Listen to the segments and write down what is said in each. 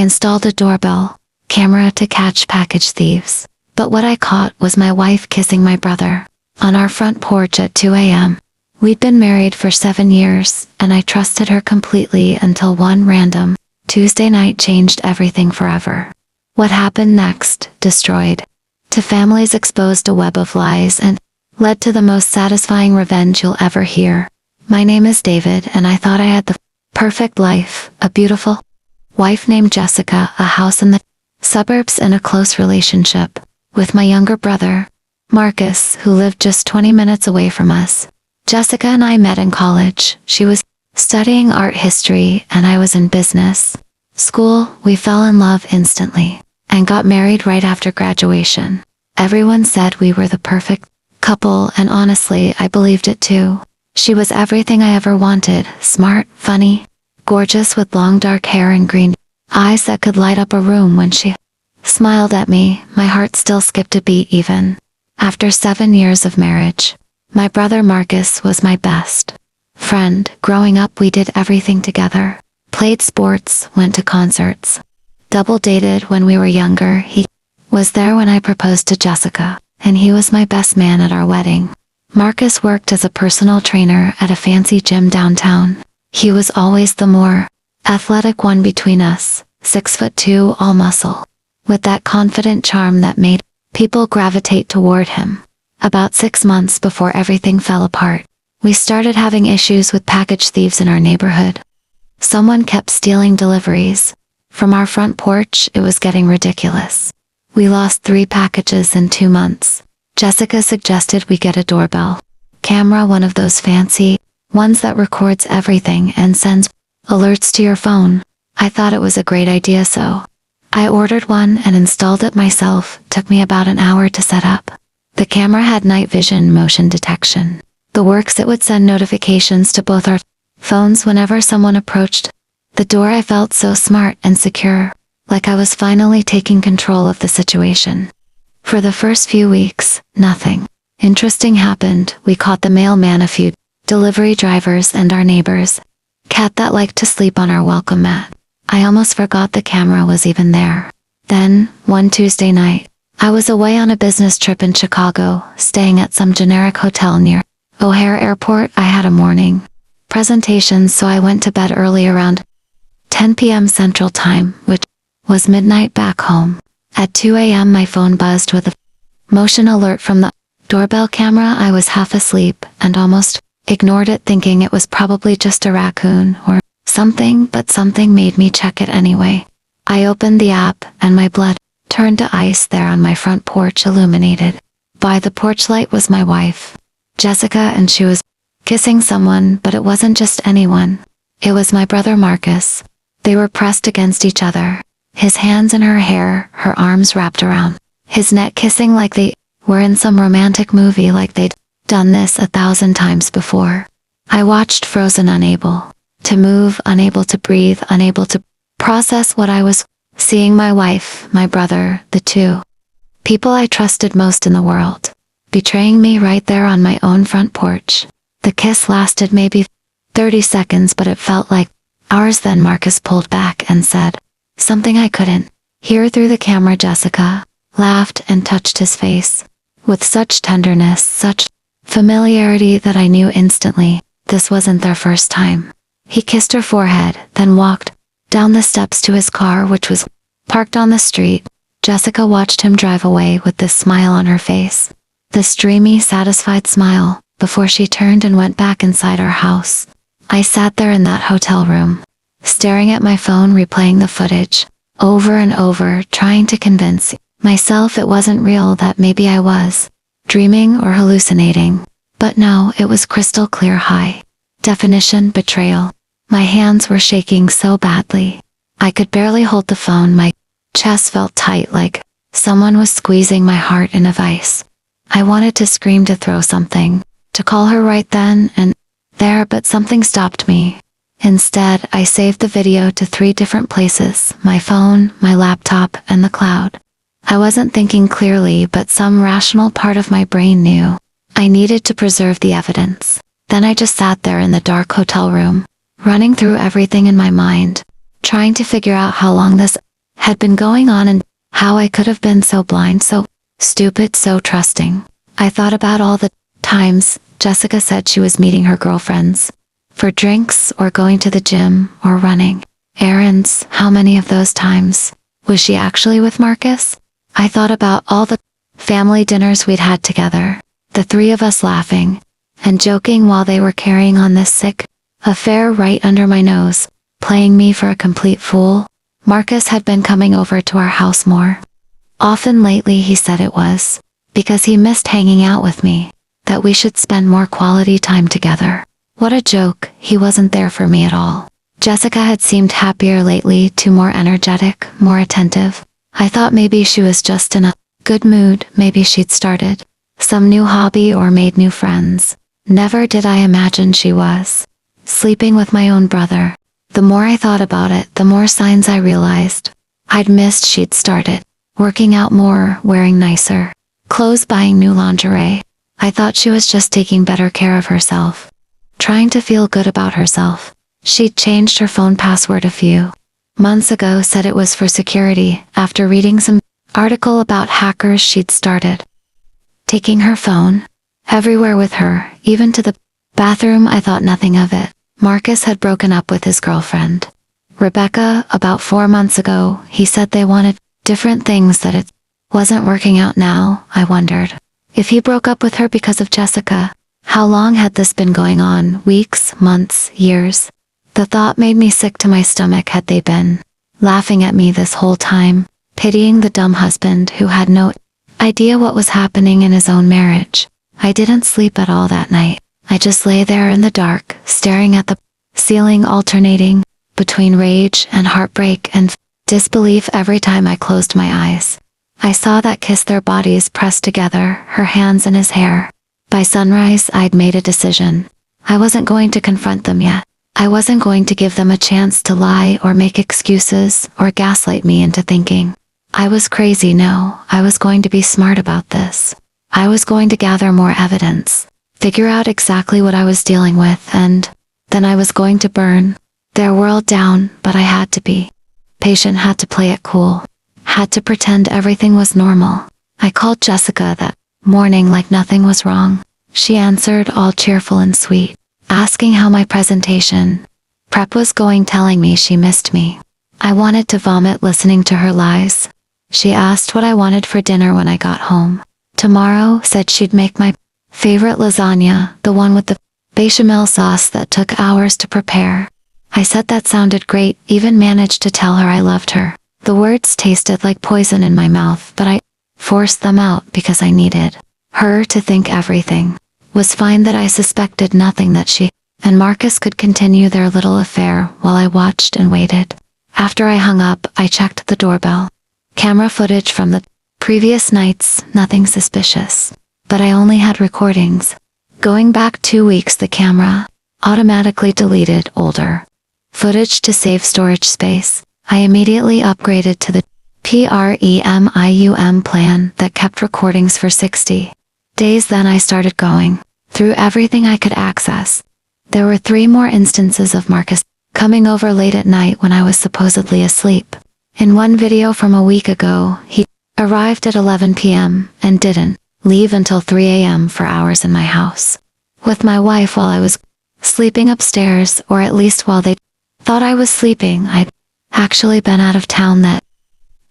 installed a doorbell camera to catch package thieves. But what I caught was my wife kissing my brother on our front porch at 2 a.m. We'd been married for 7 years, and I trusted her completely until one random Tuesday night changed everything forever. What happened next destroyed to families, exposed a web of lies, and led to the most satisfying revenge you'll ever hear. My name is David, and I thought I had the perfect life, a beautiful wife named Jessica, a house in the suburbs, and a close relationship with my younger brother, Marcus, who lived just 20 minutes away from us. Jessica and I met in college. She was studying art history, and I was in business school. We fell in love instantly and got married right after graduation. Everyone said we were the perfect couple, and honestly, I believed it too. She was everything I ever wanted: smart, funny, gorgeous, with long dark hair and green eyes that could light up a room when she smiled at me. My heart still skipped a beat even after 7 years of marriage. My brother Marcus was my best friend. Growing up, we did everything together. Played sports, went to concerts, double dated when we were younger. He was there when I proposed to Jessica, and he was my best man at our wedding. Marcus worked as a personal trainer at a fancy gym downtown. He was always the more athletic one between us, 6'2", all muscle, with that confident charm that made people gravitate toward him. About 6 months before everything fell apart, we started having issues with package thieves in our neighborhood. Someone kept stealing deliveries from our front porch. It was getting ridiculous. We lost 3 packages in 2 months. Jessica suggested we get a doorbell camera, one of those fancy ones that records everything and sends alerts to your phone. I thought it was a great idea, so I ordered one and installed it myself. Took me about an hour to set up. The camera had night vision, motion detection, the works. It would send notifications to both our phones whenever someone approached the door. I felt so smart and secure, like I was finally taking control of the situation. For the first few weeks, nothing interesting happened. We caught the mailman, a few delivery drivers, and our neighbor's cat that liked to sleep on our welcome mat. I almost forgot the camera was even there. Then, one Tuesday night, I was away on a business trip in Chicago, staying at some generic hotel near O'Hare Airport. I had a morning presentation, so I went to bed early, around 10 p.m. Central Time, which was midnight back home. At 2 a.m. my phone buzzed with a motion alert from the doorbell camera. I was half asleep and almost ignored it, thinking it was probably just a raccoon or something, but something made me check it anyway. I opened the app, and my blood turned to ice. There on my front porch, illuminated by the porch light, was my wife, Jessica, and she was kissing someone, but it wasn't just anyone. It was my brother Marcus. They were pressed against each other, his hands in her hair, her arms wrapped around his neck, kissing like they were in some romantic movie, like they'd done this 1,000 times before. I watched, frozen, unable to move, unable to breathe, unable to process what I was seeing. My wife, my brother, the two people I trusted most in the world, betraying me right there on my own front porch. The kiss lasted maybe 30 seconds, but it felt like hours. Then Marcus pulled back and said something I couldn't hear through the camera. Jessica laughed and touched his face with such tenderness, such familiarity, that I knew instantly this wasn't their first time. He kissed her forehead, then walked down the steps to his car, which was parked on the street. Jessica watched him drive away with this smile on her face, this dreamy, satisfied smile, before she turned and went back inside our house. I sat there in that hotel room, staring at my phone, replaying the footage over and over, trying to convince myself it wasn't real, that maybe I was dreaming or hallucinating. But no, it was crystal clear, high definition betrayal. My hands were shaking so badly I could barely hold the phone. My chest felt tight, like someone was squeezing my heart in a vice. I wanted to scream, to throw something, to call her right then and there, but something stopped me. Instead, I saved the video to 3 different places: my phone, my laptop, and the cloud. I wasn't thinking clearly, but some rational part of my brain knew I needed to preserve the evidence. Then I just sat there in the dark hotel room, running through everything in my mind, trying to figure out how long this had been going on and how I could have been so blind, so stupid, so trusting. I thought about all the times Jessica said she was meeting her girlfriends for drinks or going to the gym or running errands. How many of those times was she actually with Marcus? I thought about all the family dinners we'd had together, the three of us laughing and joking while they were carrying on this sick affair right under my nose, playing me for a complete fool. Marcus had been coming over to our house more often lately. He said it was because he missed hanging out with me, that we should spend more quality time together. What a joke, he wasn't there for me at all. Jessica had seemed happier lately, too, more energetic, more attentive. I thought maybe she was just in a good mood, maybe she'd started some new hobby or made new friends. Never did I imagine she was sleeping with my own brother. The more I thought about it, the more signs I realized I'd missed. She'd started working out more, wearing nicer clothes, buying new lingerie. I thought she was just taking better care of herself, trying to feel good about herself. She'd changed her phone password a few months ago, said it was for security. After reading some article about hackers, she'd started taking her phone everywhere with her, even to the bathroom. I thought nothing of it. Marcus had broken up with his girlfriend, Rebecca, about 4 months ago. He said they wanted different things, that it wasn't working out now. I wondered if he broke up with her because of Jessica. How long had this been going on? Weeks, months, years? The thought made me sick to my stomach. Had they been laughing at me this whole time, pitying the dumb husband who had no idea what was happening in his own marriage? I didn't sleep at all that night. I just lay there in the dark, staring at the ceiling, alternating between rage and heartbreak and disbelief every time I closed my eyes. I saw that kiss, their bodies pressed together, her hands in his hair. By sunrise, I'd made a decision. I wasn't going to confront them yet. I wasn't going to give them a chance to lie or make excuses or gaslight me into thinking I was crazy. No, I was going to be smart about this. I was going to gather more evidence, figure out exactly what I was dealing with, and then I was going to burn their world down. But I had to be patient, had to play it cool, had to pretend everything was normal. I called Jessica that morning like nothing was wrong. She answered, all cheerful and sweet, asking how my presentation prep was going, telling me she missed me. I wanted to vomit listening to her lies. She asked what I wanted for dinner when I got home. Tomorrow, said she'd make my favorite lasagna, the one with the bechamel sauce that took hours to prepare. I said that sounded great, even managed to tell her I loved her. The words tasted like poison in my mouth, but I forced them out because I needed her to think everything was fine, that I suspected nothing, that she and Marcus could continue their little affair while I watched and waited. After I hung up, I checked the doorbell camera footage from the previous nights. Nothing suspicious, but I only had recordings going back 2 weeks. The camera automatically deleted older footage to save storage space. I immediately upgraded to the premium plan that kept recordings for 60 days. Then I started going through everything I could access. There were 3 more instances of Marcus coming over late at night when I was supposedly asleep. In one video from a week ago, he arrived at 11 p.m. and didn't leave until 3 a.m. for hours in my house with my wife while I was sleeping upstairs, or at least while they thought I was sleeping. I'd actually been out of town that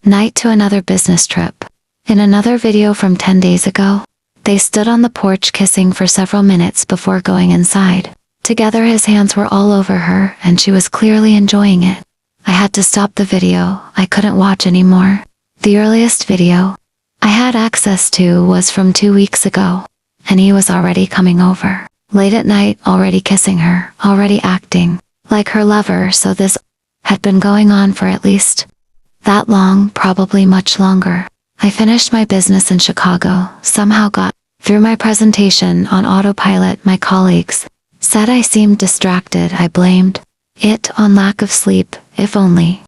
night to another business trip. In another video from 10 days ago, they stood on the porch kissing for several minutes before going inside together. His hands were all over her, and she was clearly enjoying it. I had to stop the video. I couldn't watch anymore. The earliest video I had access to was from 2 weeks ago, and he was already coming over late at night, already kissing her, already acting like her lover. So this had been going on for at least that long, probably much longer. I finished my business in Chicago, somehow got through my presentation on autopilot. My colleagues said I seemed distracted. I blamed it on lack of sleep. If only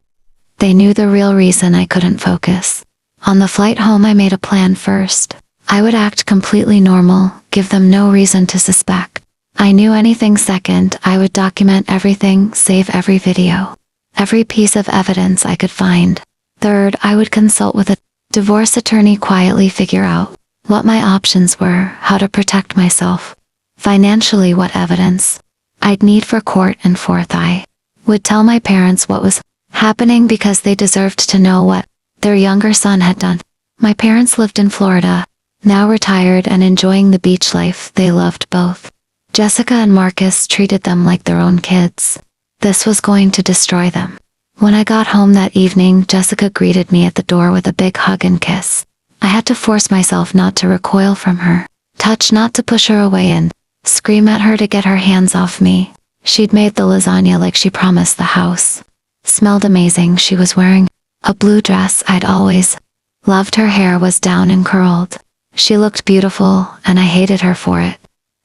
they knew the real reason I couldn't focus. On the flight home, I made a plan. First, I would act completely normal, give them no reason to suspect I knew anything. Second, I would document everything, save every video, every piece of evidence I could find. Third, I would consult with a divorce attorney, quietly figure out what my options were, how to protect myself. Financially, what evidence I'd need for court, and fourth, I would tell my parents what was happening because they deserved to know what their younger son had done. My parents lived in Florida, now retired and enjoying the beach life they loved both. Jessica and Marcus treated them like their own kids. This was going to destroy them. When I got home that evening, Jessica greeted me at the door with a big hug and kiss. I had to force myself not to recoil from her, touch not to push her away, and scream at her to get her hands off me. She'd made the lasagna like she promised. The house smelled amazing. She was wearing a blue dress I'd always loved. Her hair was down and curled. She looked beautiful, and I hated her for it.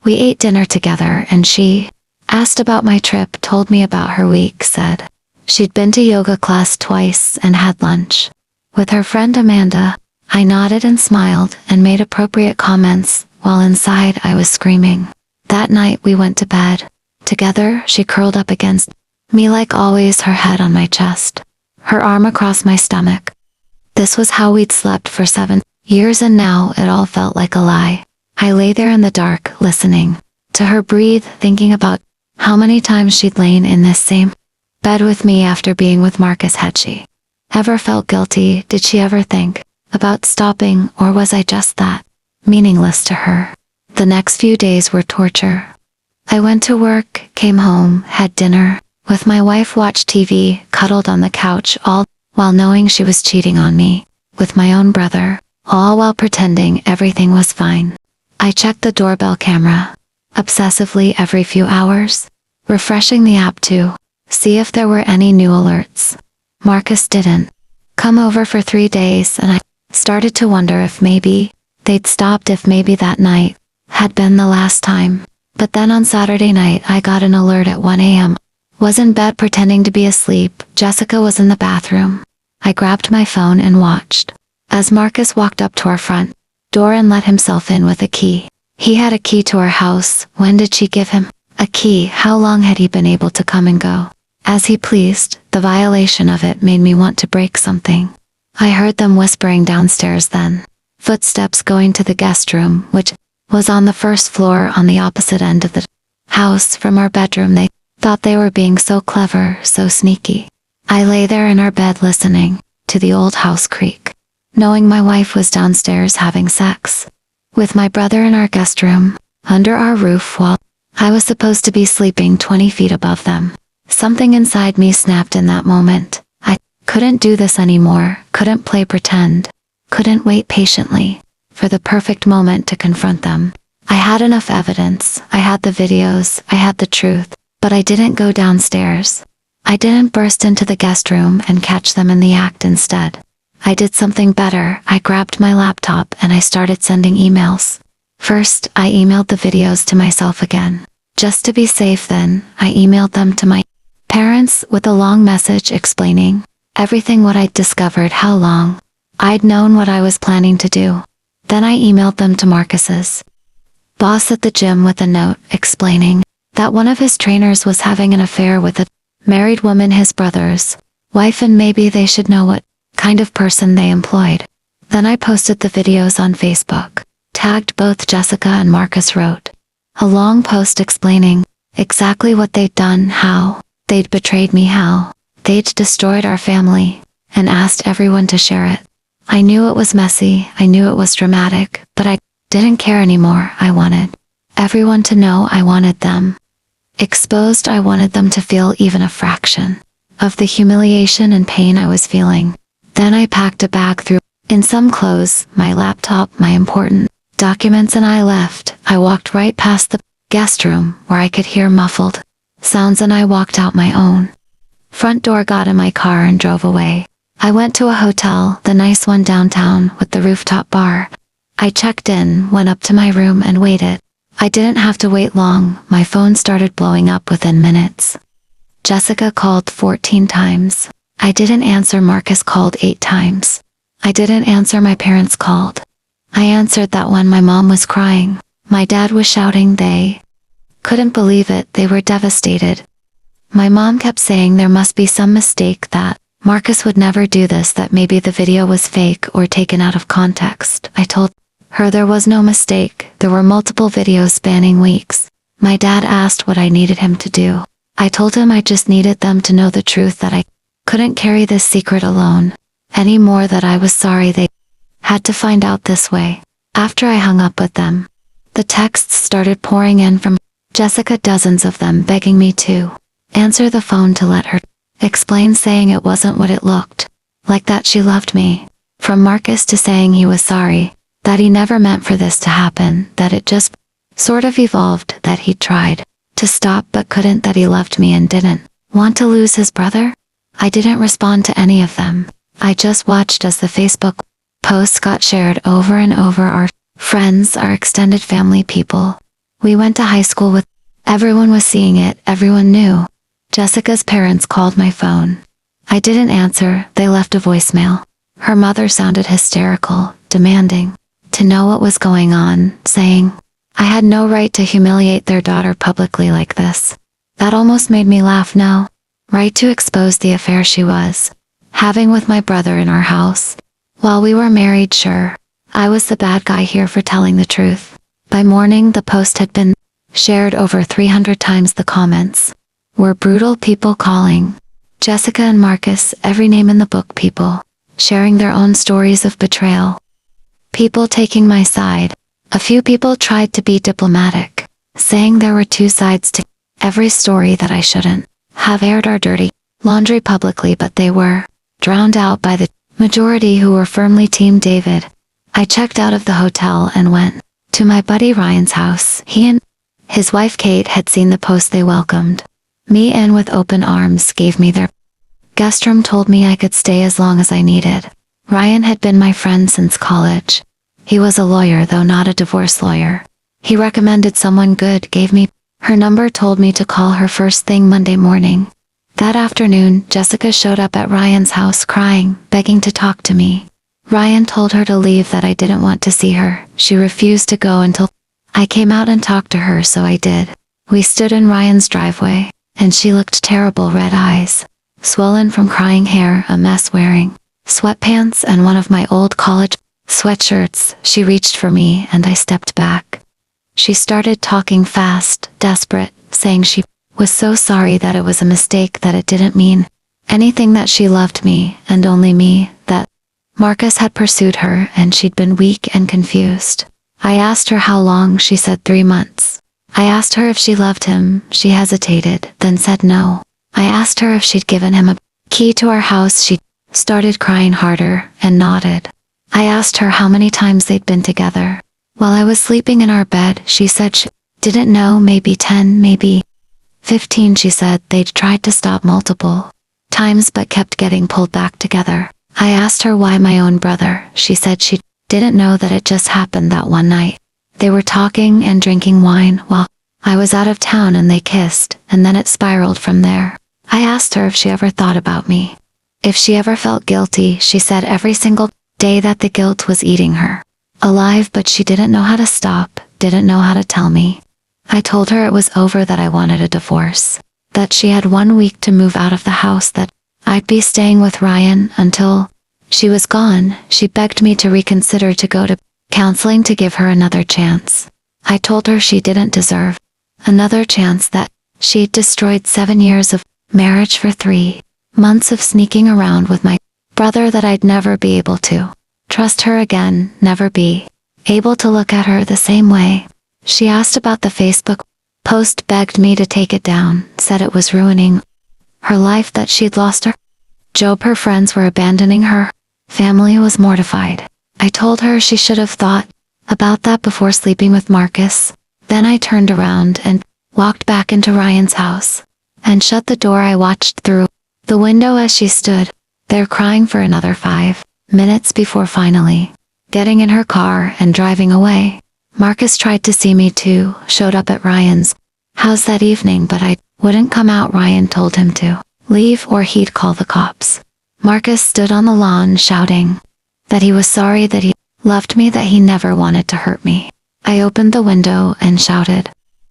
We ate dinner together, and she asked about my trip, told me about her week, said she'd been to yoga class twice and had lunch with her friend Amanda. I nodded and smiled and made appropriate comments, while inside I was screaming. That night we went to bed together. She curled up against me like always, her head on my chest, her arm across my stomach. This was how we'd slept for 7 years, and now it all felt like a lie. I lay there in the dark, listening to her breathe, thinking about how many times she'd lain in this same bed with me after being with Marcus. Had she ever felt guilty? Did she ever think about stopping, or was I just that meaningless to her? The next few days were torture. I went to work, came home, had dinner with my wife, watched TV, cuddled on the couch, all while knowing she was cheating on me with my own brother, all while pretending everything was fine. I checked the doorbell camera obsessively every few hours, refreshing the app to see if there were any new alerts. Marcus didn't come over for 3 days, and I started to wonder if maybe they'd stopped, if maybe that night had been the last time. But then on Saturday night I got an alert at 1 a.m. Was in bed pretending to be asleep. Jessica was in the bathroom. I grabbed my phone and watched as Marcus walked up to our front door and let himself in with a key. He had a key to our house. When did she give him a key? How long had he been able to come and go as he pleased? The violation of it made me want to break something. I heard them whispering downstairs, then footsteps going to the guest room, which was on the first floor on the opposite end of the house from our bedroom. They thought they were being so clever, so sneaky. I lay there in our bed listening to the old house creak, knowing my wife was downstairs having sex with my brother in our guest room, under our roof, while I was supposed to be sleeping 20 feet above them. Something inside me snapped in that moment. I couldn't do this anymore, couldn't play pretend, couldn't wait patiently for the perfect moment to confront them. I had enough evidence. I had the videos, I had the truth, but I didn't go downstairs. I didn't burst into the guest room and catch them in the act. Instead, I did something better. I grabbed my laptop and I started sending emails. First, I emailed the videos to myself again, just to be safe. Then, I emailed them to my parents with a long message explaining everything, what I'd discovered, how long I'd known, what I was planning to do. Then I emailed them to Marcus's boss at the gym with a note explaining that one of his trainers was having an affair with a married woman, his brother's wife, and maybe they should know what kind of person they employed. Then I posted the videos on Facebook, tagged both Jessica and Marcus, wrote a long post explaining exactly what they'd done, how they'd betrayed me, how they'd destroyed our family, and asked everyone to share it. I knew it was messy, I knew it was dramatic, but I didn't care anymore. I wanted everyone to know. I wanted them exposed. I wanted them to feel even a fraction of the humiliation and pain I was feeling. Then I packed a bag, threw in some clothes, my laptop, my important documents, and I left. I walked right past the guest room where I could hear muffled sounds, and I walked out my own front door, got in my car and drove away. I went to a hotel, the nice one downtown with the rooftop bar. I checked in, went up to my room and waited. I didn't have to wait long. My phone started blowing up within minutes. Jessica called 14 times. I didn't answer. Marcus called 8 times. I didn't answer. My parents called. I answered that one. My mom was crying. My dad was shouting. They couldn't believe it. They were devastated. My mom kept saying there must be some mistake, that Marcus would never do this, that maybe the video was fake or taken out of context. I told her there was no mistake. There were multiple videos spanning weeks. My dad asked what I needed him to do. I told him I just needed them to know the truth, that I couldn't carry this secret alone anymore, that I was sorry they had to find out this way. After I hung up with them, the texts started pouring in from Jessica, dozens of them begging me to answer the phone to let her explain, saying it wasn't what it looked like, that she loved me. From Marcus to saying he was sorry, that he never meant for this to happen, that it just sort of evolved, that he tried to stop but couldn't, that he loved me and didn't want to lose his brother. I didn't respond to any of them. I just watched as the Facebook posts got shared over and over. Our friends, our extended family, people we went to high school with, everyone was seeing it, everyone knew. Jessica's parents called my phone. I didn't answer. They left a voicemail. Her mother sounded hysterical, demanding to know what was going on, saying I had no right to humiliate their daughter publicly like this. That almost made me laugh. No right to expose the affair she was having with my brother in our house while we were married. Sure, I was the bad guy here for telling the truth. By morning, the post had been shared over 300 times. The comments were brutal. People calling Jessica and Marcus every name in the book. People sharing their own stories of betrayal. People taking my side. A few people tried to be diplomatic, saying there were two sides to every story, that I shouldn't have aired our dirty laundry publicly, but they were drowned out by the majority who were firmly Team David. I checked out of the hotel and went to my buddy Ryan's house. He and his wife Kate had seen the post. They welcomed me in with open arms, gave me their guest room, told me I could stay as long as I needed. Ryan had been my friend since college. He was a lawyer, though not a divorce lawyer. He recommended someone good, gave me her number, told me to call her first thing Monday morning. That afternoon, Jessica showed up at Ryan's house crying, begging to talk to me. Ryan told her to leave, that I didn't want to see her. She refused to go until I came out and talked to her, so I did. We stood in Ryan's driveway, and she looked terrible, red eyes, swollen from crying, hair a mess, wearing sweatpants and one of my old college sweatshirts. She reached for me and I stepped back. She started talking fast, desperate, saying she was so sorry, that it was a mistake, that it didn't mean anything, that she loved me and only me, that Marcus had pursued her and she'd been weak and confused. I asked her how long. She said 3 months. I asked her if she loved him. She hesitated, then said no. I asked her if she'd given him a key to our house. She started crying harder and nodded. I asked her how many times they'd been together. While I was sleeping in our bed, she said she didn't know, maybe 10, maybe 15. She said they'd tried to stop multiple times but kept getting pulled back together. I asked her why my own brother. She said she didn't know, that it just happened that one night. They were talking and drinking wine while I was out of town, and they kissed, and then it spiraled from there. I asked her if she ever thought about me, if she ever felt guilty. She said every single day, that the guilt was eating her alive, but she didn't know how to stop, didn't know how to tell me. I told her it was over, that I wanted a divorce, that she had 1 week to move out of the house, that I'd be staying with Ryan until she was gone. She begged me to reconsider, to go to counseling, to give her another chance. I told her she didn't deserve another chance, that she'd destroyed 7 years of marriage for 3 months of sneaking around with my brother, that I'd never be able to trust her again, never be able to look at her the same way. She asked about the Facebook post, begged me to take it down, said it was ruining her life, that she'd lost her job, her friends were abandoning her, family was mortified. I told her she should have thought about that before sleeping with Marcus. Then I turned around and walked back into Ryan's house and shut the door. I watched through the window as she stood there crying for another 5 minutes before finally getting in her car and driving away. Marcus tried to see me too, showed up at Ryan's house that evening, but I wouldn't come out. Ryan told him to leave or he'd call the cops. Marcus stood on the lawn shouting that he was sorry, that he loved me, that he never wanted to hurt me. I opened the window and shouted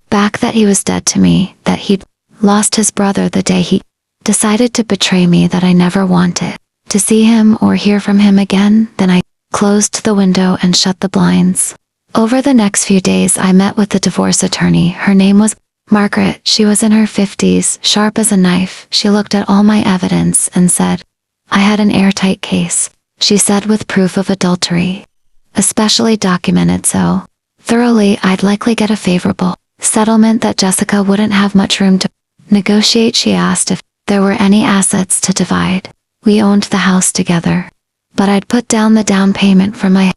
back that he was dead to me, that he'd lost his brother the day he decided to betray me that I never wanted to see him or hear from him again. Then I closed the window and shut the blinds. Over the next few days I met with the divorce attorney. Her name was Margaret. She was in her 50s, sharp as a knife. She looked at all my evidence and said, I had an airtight case, she said, with proof of adultery, especially documented so thoroughly I'd likely get a favorable settlement that Jessica wouldn't have much room to negotiate. She asked if there were any assets to divide. We owned the house together, but I'd put down the down payment for my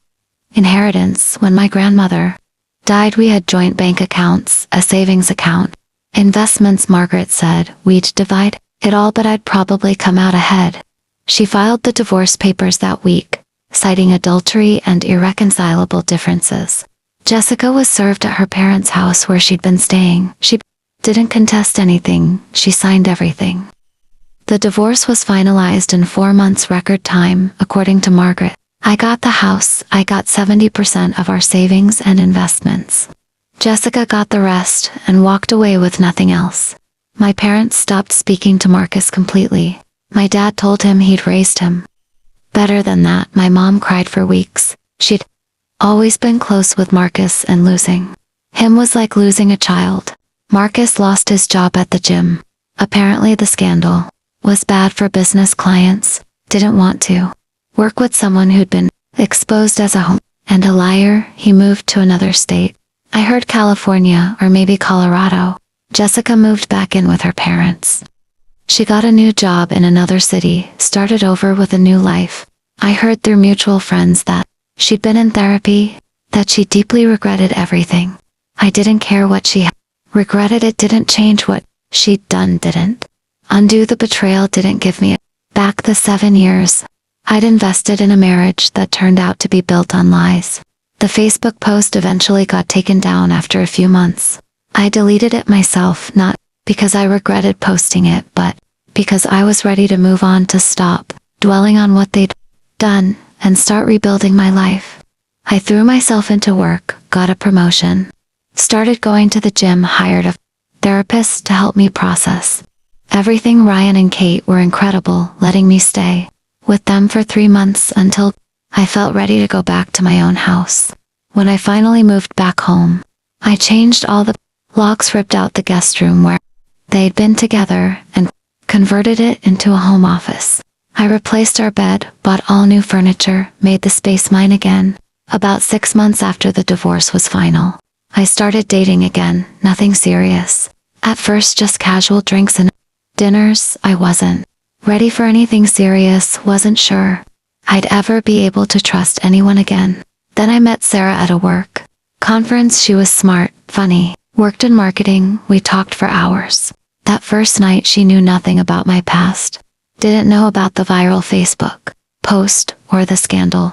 inheritance when my grandmother died. We had joint bank accounts, a savings account, investments. Margaret said we'd divide it all, but I'd probably come out ahead. She filed the divorce papers that week, citing adultery and irreconcilable differences. Jessica was served at her parents' house where she'd been staying. She didn't contest anything, she signed everything. The divorce was finalized in 4 months record time, according to Margaret. I got the house, I got 70% of our savings and investments. Jessica got the rest and walked away with nothing else. My parents stopped speaking to Marcus completely. My dad told him he'd raised him better than that. My mom cried for weeks. She'd always been close with Marcus, and losing him was like losing a child. Marcus lost his job at the gym. Apparently the scandal was bad for business. Clients didn't want to work with someone who'd been exposed as a homo and a liar. He moved to another state. I heard California or maybe Colorado. Jessica moved back in with her parents. She got a new job in another city, started over with a new life. I heard through mutual friends that she'd been in therapy, that she deeply regretted everything. I didn't care what she regretted. It didn't change what she'd done, didn't undo the betrayal, didn't give me back the 7 years I'd invested in a marriage that turned out to be built on lies. The Facebook post eventually got taken down after a few months. I deleted it myself, not because I regretted posting it, but because I was ready to move on, to stop dwelling on what they'd done and start rebuilding my life. I threw myself into work, got a promotion, started going to the gym, hired a therapist to help me process everything. Ryan and Kate were incredible, letting me stay with them for 3 months until I felt ready to go back to my own house. When I finally moved back home, I changed all the locks, ripped out the guest room where they'd been together, and converted it into a home office. I replaced our bed, bought all new furniture, made the space mine again. About 6 months after the divorce was final, I started dating again. Nothing serious. At first just casual drinks and dinners. I wasn't ready for anything serious, wasn't sure I'd ever be able to trust anyone again. Then I met Sarah at a work conference. She was smart, funny, worked in marketing. We talked for hours. That first night she knew nothing about my past. Didn't know about the viral Facebook post or the scandal.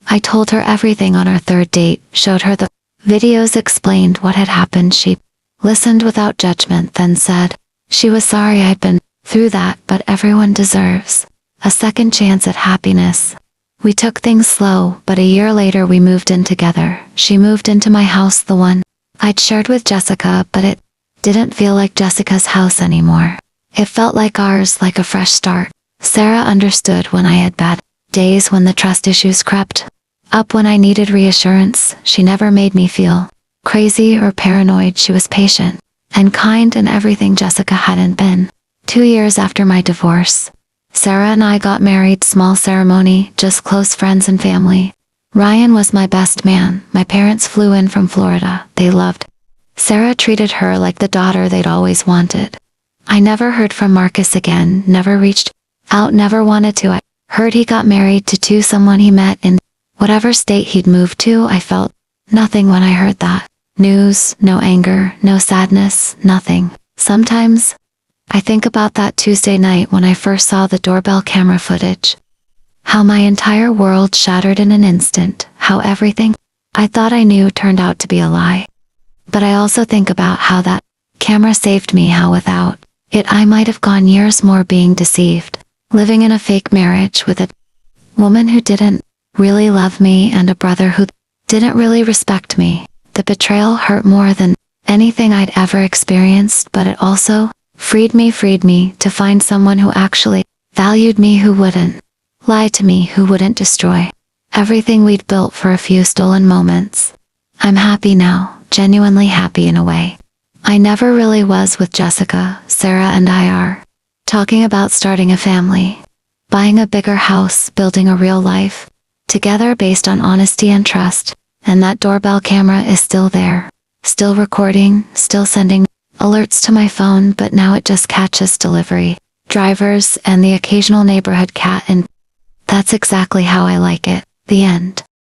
I told her everything on our third date, showed her the videos, explained what had happened. She listened without judgment, then said she was sorry I'd been through that, but everyone deserves a second chance at happiness. We took things slow, but a year later we moved in together. She moved into my house, the one I'd shared with Jessica, but it didn't feel like Jessica's house anymore. It felt like ours, like a fresh start. Sarah understood when I had bad days, when the trust issues crept up, when I needed reassurance. She never made me feel crazy or paranoid. She was patient and kind, and everything Jessica hadn't been. 2 years after my divorce, Sarah and I got married. Small ceremony, just close friends and family. Ryan was my best man. My parents flew in from Florida. They loved Sarah, treated her like the daughter they'd always wanted. I never heard from Marcus again, never reached out, never wanted to. I heard he got married to someone he met in whatever state he'd moved to. I felt nothing when I heard that news. No anger, no sadness, nothing. Sometimes I think about that Tuesday night when I first saw the doorbell camera footage. How my entire world shattered in an instant, how everything I thought I knew turned out to be a lie. But I also think about how that camera saved me, how without it I might have gone years more being deceived, living in a fake marriage with a woman who didn't really love me and a brother who didn't really respect me. The betrayal hurt more than anything I'd ever experienced, but it also freed me to find someone who actually valued me, who wouldn't lie to me, who wouldn't destroy everything we'd built for a few stolen moments. I'm happy now, genuinely happy in a way I never really was with Jessica. Sarah and I are talking about starting a family, buying a bigger house, building a real life together based on honesty and trust. And that doorbell camera is still there, still recording, still sending alerts to my phone, but now it just catches delivery drivers and the occasional neighborhood cat, and that's exactly how I like it. The end.